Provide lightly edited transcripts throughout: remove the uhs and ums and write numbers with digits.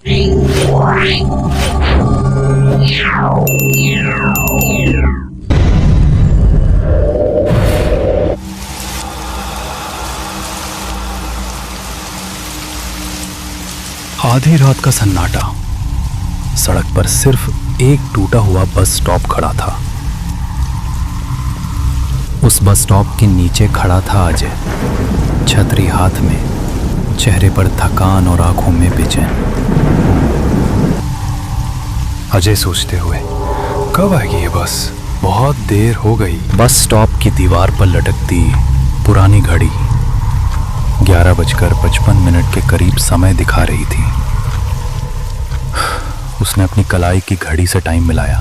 आधी रात का सन्नाटा। सड़क पर सिर्फ एक टूटा हुआ बस स्टॉप खड़ा था। उस बस स्टॉप के नीचे खड़ा था अजय, छतरी हाथ में, चेहरे पर थकान और आंखों में बेचैन। अजय सोचते हुए, कब आएगी ये बस? बहुत देर हो गई। बस स्टॉप की दीवार पर लटकती पुरानी घड़ी 11:55 के करीब समय दिखा रही थी। उसने अपनी कलाई की घड़ी से टाइम मिलाया।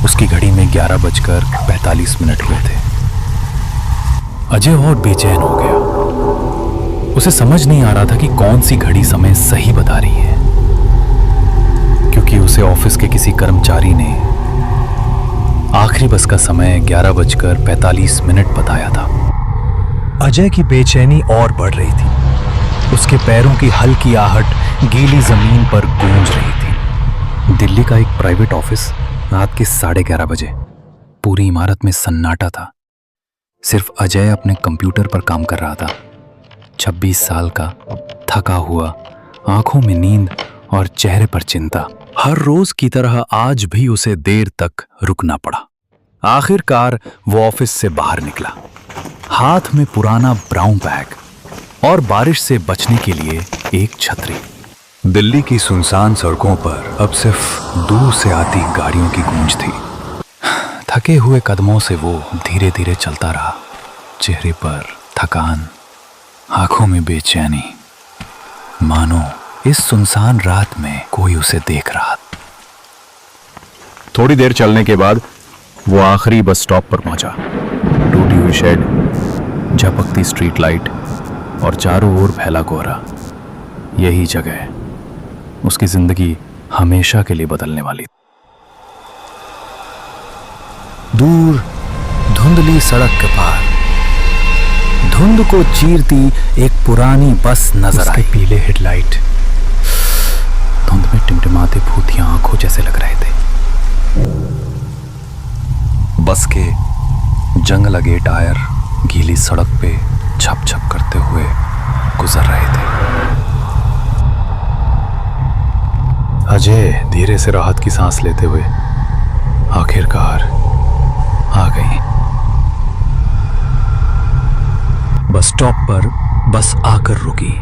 उसकी घड़ी में 11:45 हुए थे। अजय और बेचैन हो गया। उसे समझ नहीं आ रहा था कि कौन सी घड़ी समय सही बता रही है, क्योंकि उसे ऑफिस के किसी कर्मचारी ने आखिरी बस का समय 11:45 बताया था। अजय की बेचैनी और बढ़ रही थी। उसके पैरों की हल्की आहट गीली जमीन पर गूंज रही थी। दिल्ली का एक प्राइवेट ऑफिस, रात के 11:30 बजे। पूरी इमारत में सन्नाटा था। सिर्फ अजय अपने कंप्यूटर पर काम कर रहा था। 26 साल का, थका हुआ, आंखों में नींद और चेहरे पर चिंता। हर रोज की तरह आज भी उसे देर तक रुकना पड़ा। आखिरकार वो ऑफिस से बाहर निकला, हाथ में पुराना ब्राउन बैग और बारिश से बचने के लिए एक छतरी। दिल्ली की सुनसान सड़कों पर अब सिर्फ दूर से आती गाड़ियों की गूंज थी। थके हुए कदमों से वो धीरे धीरे चलता रहा, चेहरे पर थकान, आंखों में बेचैनी, मानो इस सुनसान रात में कोई उसे देख रहा। थोड़ी देर चलने के बाद वो आखिरी बस स्टॉप पर पहुंचा। टूटी हुई शेड, झपकती स्ट्रीट लाइट और चारों ओर फैला कोहरा। यही जगह उसकी जिंदगी हमेशा के लिए बदलने वाली। दूर धुंधली सड़क के पार धुंध को चीरती एक पुरानी बस नजर आई। पीले हेडलाइट धुंध में टिमटिमाते भूतिया आंखों जैसे लग रहे थे। बस के जंग लगे टायर गीली सड़क पे छप छप करते हुए गुजर रहे थे। अजय धीरे से राहत की सांस लेते हुए आखिरकार आ गई। बस स्टॉप पर बस आकर रुकी।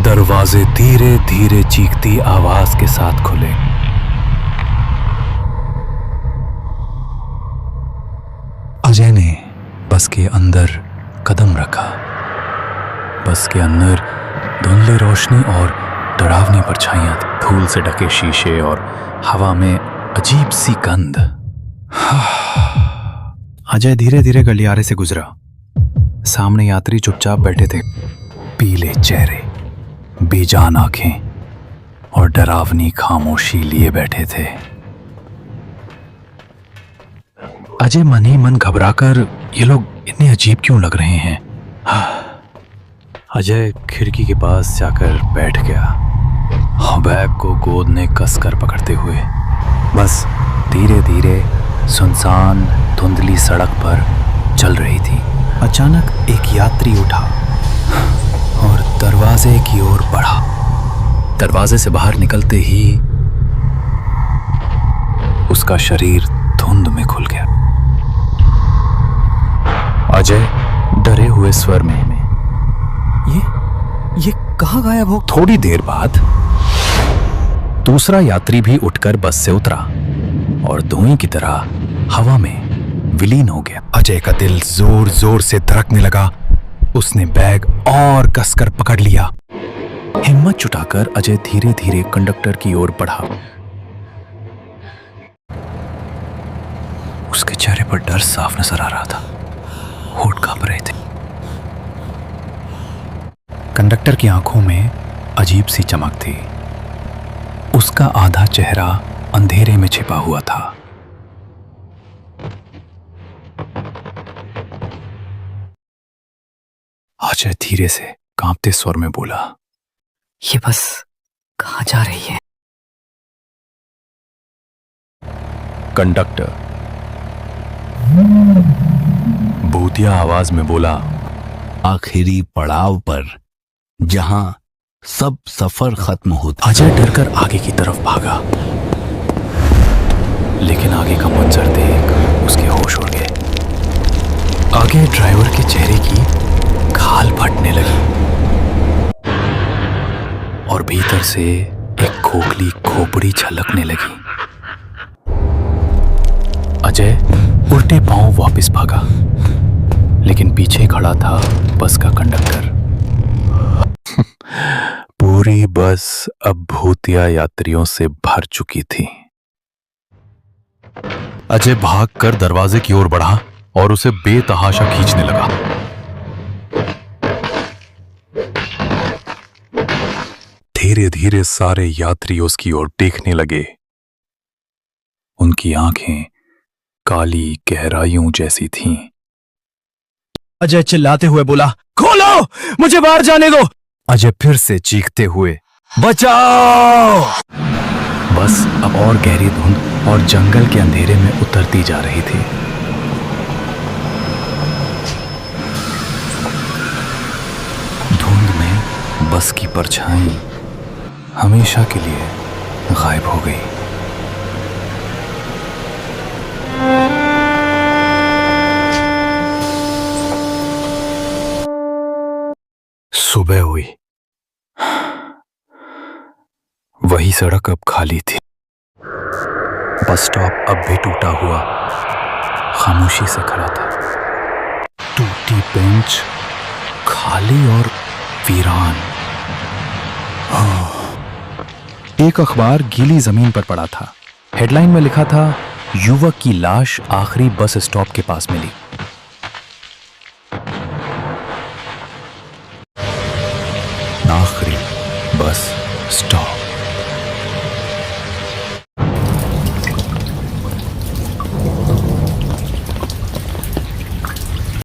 दरवाजे धीरे धीरे चीखती आवाज के साथ खुले। अजय ने बस के अंदर कदम रखा। बस के अंदर धुंधली रोशनी और डरावनी परछाइयां थी। धूल से ढके शीशे और हवा में अजीब सी गंध। अजय धीरे धीरे गलियारे से गुजरा। सामने यात्री चुपचाप बैठे थे। पीले चेहरे, बेजान आंखें और डरावनी खामोशी लिए बैठे थे। अजय मन ही मन घबराकर, ये लोग इतने अजीब क्यों लग रहे हैं? अजय खिड़की के पास जाकर बैठ गया, बैग को गोद में कसकर पकड़ते हुए। बस धीरे धीरे सुनसान धुंधली सड़क पर चल रही थी। अचानक एक यात्री उठा और दरवाजे की ओर बढ़ा। दरवाजे से बाहर निकलते ही उसका शरीर धुंध में खुल गया। अजय डरे हुए स्वर में ये कहां गायब हो? थोड़ी देर बाद दूसरा यात्री भी उठकर बस से उतरा और धुएं की तरह हवा में विलीन हो गया। अजय का दिल जोर जोर से धड़कने लगा। उसने बैग और कसकर पकड़ लिया। हिम्मत जुटाकर अजय धीरे धीरे कंडक्टर की ओर बढ़ा। उसके चेहरे पर डर साफ नजर आ रहा था। होठ कांप रहे थे। कंडक्टर की आंखों में अजीब सी चमक थी। उसका आधा चेहरा अंधेरे में छिपा हुआ था। अजय धीरे से कांपते स्वर में बोला, ये बस कहाँ जा रही है? कंडक्टर भूतिया आवाज में बोला, आखिरी पड़ाव पर जहां सब सफर खत्म होता। अजय डरकर आगे की तरफ भागा, लेकिन आगे का मंजर देख उसके होश उड़ गए। आगे ड्राइवर के चेहरे की खाल फटने लगी और भीतर से एक खोखली खोपड़ी छलकने लगी। अजय उल्टे पांव वापस भागा, लेकिन पीछे खड़ा था बस का कंडक्टर। पूरी बस अब भूतिया यात्रियों से भर चुकी थी। अजय भागकर दरवाजे की ओर बढ़ा और उसे बेतहाशा खींचने लगा। धीरे धीरे सारे यात्री उसकी ओर देखने लगे। उनकी आंखें काली गहराइयों जैसी थीं। अजय चिल्लाते हुए बोला, खोलो, मुझे बाहर जाने दो। अजय फिर से चीखते हुए, बचाओ! बस अब और गहरी धुंध और जंगल के अंधेरे में उतरती जा रही थी। धुंध में बस की परछाई हमेशा के लिए गायब हो गई। सुबह हुई। वही सड़क अब खाली थी। बस स्टॉप अब भी टूटा हुआ खामोशी से खड़ा था। टूटी बेंच, खाली और वीरान। एक अखबार गीली जमीन पर पड़ा था। हेडलाइन में लिखा था, युवक की लाश आखिरी बस स्टॉप के पास मिली। आखिरी बस स्टॉप।